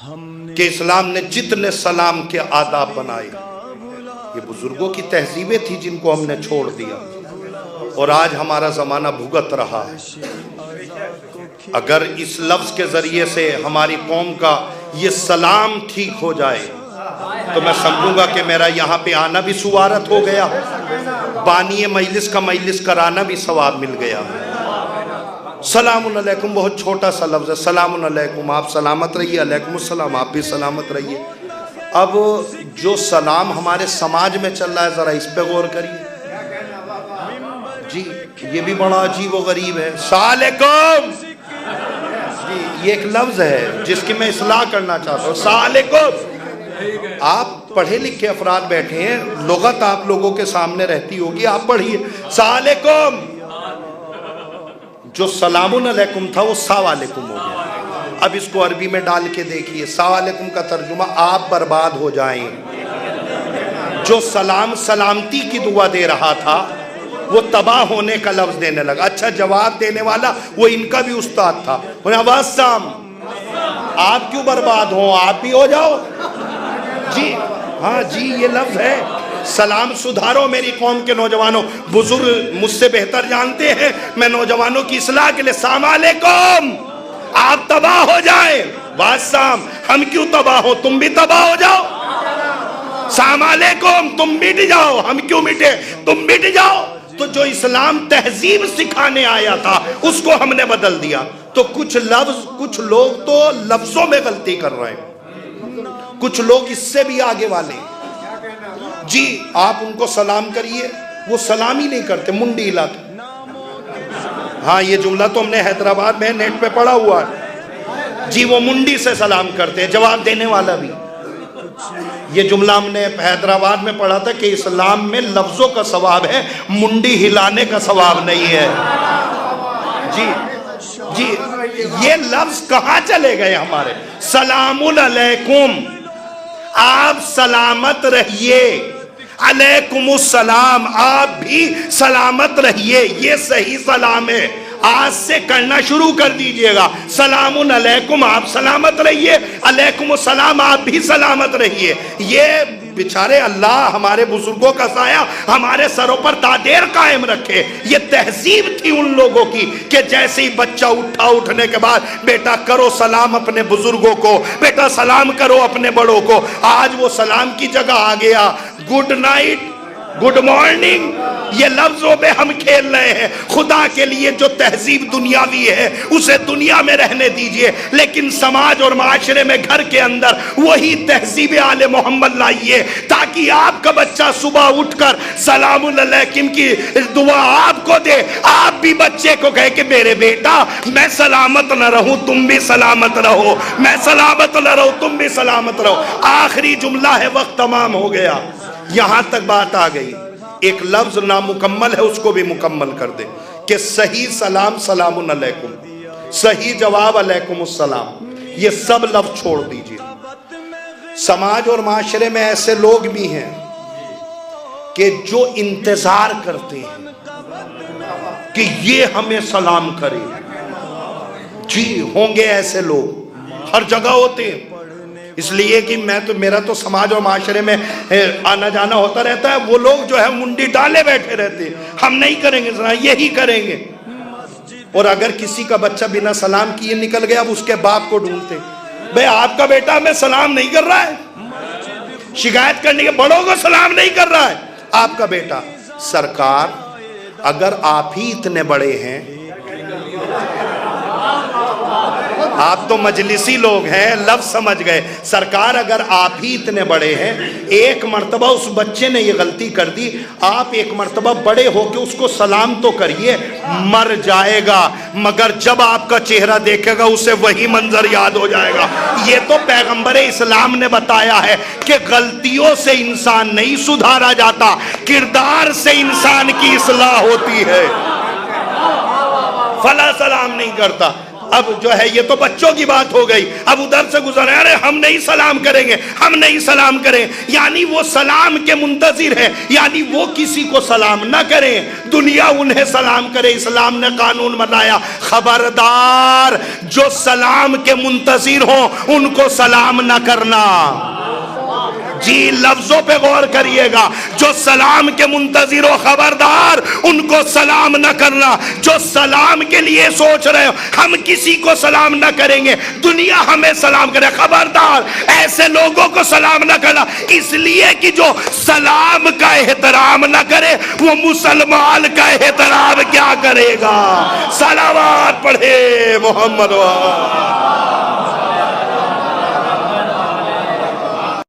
کہ اسلام نے جتنے سلام کے آداب بنائے یہ بزرگوں کی تہذیبیں تھی جن کو ہم نے چھوڑ دیا، اور آج ہمارا زمانہ بھگت رہا ہے۔ اگر اس لفظ کے ذریعے سے ہماری قوم کا یہ سلام ٹھیک ہو جائے تو میں سمجھوں گا کہ میرا یہاں پہ آنا بھی سوارت ہو گیا، بانی مجلس کا مجلس کرانا بھی ثواب مل گیا۔ سلام علیکم بہت چھوٹا سا لفظ ہے، سلام علیکم، آپ سلامت رہیے، علیکم السلام، آپ بھی سلامت رہیے۔ اب جو سلام ہمارے سماج میں چل رہا ہے ذرا اس پہ غور کریے جی، یہ بھی بڑا عجیب و غریب ہے۔ سالکم جی، یہ ایک لفظ ہے جس کی میں اصلاح کرنا چاہتا ہوں۔ سالکم، آپ پڑھے لکھے افراد بیٹھے ہیں، لغت آپ لوگوں کے سامنے رہتی ہوگی، آپ پڑھیے سالکم۔ جو سلام علیکم تھا وہ سوالکم ہو گیا۔ اب اس کو عربی میں ڈال کے دیکھیے، سوالکم کا ترجمہ آپ برباد ہو جائیں۔ جو سلام سلامتی کی دعا دے رہا تھا وہ تباہ ہونے کا لفظ دینے لگا۔ اچھا، جواب دینے والا وہ ان کا بھی استاد تھا، واسام، آپ کیوں برباد ہوں، آپ بھی ہو جاؤ جی۔ ہاں جی، یہ لفظ ہے، سلام سدھارو میری قوم کے نوجوانوں۔ بزرگ مجھ سے بہتر جانتے ہیں، میں نوجوانوں کی اصلاح کے لیے سلام علیکم، آپ تباہ ہو جائیں، واسام، ہم کیوں تباہ ہو، تم بھی تباہ ہو جاؤ۔ سلام علیکم، تم مٹ جاؤ، ہم کیوں مٹے، تم مٹ جاؤ۔ تو جو اسلام تہذیب سکھانے آیا تھا اس کو ہم نے بدل دیا۔ تو کچھ لوگ تو لفظوں میں غلطی کر رہے ہیں، کچھ لوگ اس سے بھی آگے والے جی۔ آپ ان کو سلام کریے، وہ سلام ہی نہیں کرتے، منڈی ہلاتے۔ ہاں، یہ جملہ تو ہم نے حیدرآباد میں نیٹ پہ پڑھا ہوا ہے جی، وہ منڈی سے سلام کرتے ہیں، جواب دینے والا بھی۔ یہ جملہ ہم نے حیدرآباد میں پڑھا تھا کہ اسلام میں لفظوں کا ثواب ہے، منڈی ہلانے کا ثواب نہیں ہے جی جی۔ یہ لفظ کہاں چلے گئے ہمارے؟ سلام علیکم، آپ سلامت رہیے، علیکم السلام، آپ بھی سلامت رہیے، یہ صحیح سلام ہے۔ آج سے کرنا شروع کر دیجئے گا، سلام علیکم، آپ سلامت رہیے، علیکم السلام، آپ بھی سلامت رہیے۔ یہ بیچارے اللہ ہمارے بزرگوں کا سایہ ہمارے سروں پر دادیر قائم رکھے۔ یہ تہذیب تھی ان لوگوں کی کہ جیسے ہی بچہ اٹھنے کے بعد بیٹا کرو سلام اپنے بزرگوں کو، بیٹا سلام کرو اپنے بڑوں کو۔ آج وہ سلام کی جگہ آ گیا گڈ نائٹ، گڈ مارننگ، یہ لفظوں میں ہم کھیل رہے ہیں۔ خدا کے لیے جو تہذیب دنیاوی ہے اسے دنیا میں رہنے دیجئے، لیکن سماج اور معاشرے میں گھر کے اندر وہی تہذیب آل محمد لائیے، تاکہ آپ کا بچہ صبح اٹھ کر سلام علیکم کی دعا آپ کو دے، آپ بھی بچے کو کہے کہ میرے بیٹا میں سلامت نہ رہوں تم بھی سلامت رہو، میں سلامت نہ رہوں تم بھی سلامت رہو۔ آخری جملہ ہے، وقت تمام ہو گیا، یہاں تک بات آ گئی۔ ایک لفظ نامکمل ہے، اس کو بھی مکمل کر دے کہ صحیح سلام سلام علیکم، صحیح جواب علیکم السلام، یہ سب لفظ چھوڑ دیجئے۔ سماج اور معاشرے میں ایسے لوگ بھی ہیں کہ جو انتظار کرتے ہیں کہ یہ ہمیں سلام کرے جی، ہوں گے ایسے لوگ، ہر جگہ ہوتے ہیں۔ اس لیے کہ میرا تو سماج اور معاشرے میں آنا جانا ہوتا رہتا ہے، وہ لوگ جو ہے منڈی ڈالے بیٹھے رہتے ہیں، ہم نہیں کریں گے سلام، یہی کریں گے۔ اور اگر کسی کا بچہ بنا سلام کیے نکل گیا، اب اس کے باپ کو ڈھونڈتے، بھئی آپ کا بیٹا ہمیں سلام نہیں کر رہا ہے، شکایت کرنے کے بڑوں کو سلام نہیں کر رہا ہے آپ کا بیٹا۔ سرکار اگر آپ ہی اتنے بڑے ہیں، آپ تو مجلسی لوگ ہیں، لفظ سمجھ گئے، سرکار اگر آپ ہی اتنے بڑے ہیں، ایک مرتبہ اس بچے نے یہ غلطی کر دی، آپ ایک مرتبہ بڑے ہو کے اس کو سلام تو کریے، مر جائے گا مگر جب آپ کا چہرہ دیکھے گا اسے وہی منظر یاد ہو جائے گا۔ یہ تو پیغمبر اسلام نے بتایا ہے کہ غلطیوں سے انسان نہیں سدھارا جاتا، کردار سے انسان کی اصلاح ہوتی ہے۔ فلا سلام نہیں کرتا، اب جو ہے یہ تو بچوں کی بات ہو گئی، اب ادھر سے گزر رہے ہیں، ارے ہم نہیں سلام کریں گے، ہم نہیں سلام کریں، یعنی وہ سلام کے منتظر ہے، یعنی وہ کسی کو سلام نہ کریں، دنیا انہیں سلام کرے۔ اسلام نے قانون بنایا، خبردار جو سلام کے منتظر ہوں ان کو سلام نہ کرنا۔ جی لفظوں پہ غور کریے گا، جو سلام کے منتظر ہو خبردار ان کو سلام نہ کرنا۔ جو سلام کے لیے سوچ رہے ہو ہم کسی کو سلام نہ کریں گے، دنیا ہمیں سلام کرے، خبردار ایسے لوگوں کو سلام نہ کرنا، اس لیے کہ جو سلام کا احترام نہ کرے وہ مسلمان کا احترام کیا کرے گا؟ صلوات پڑھے محمد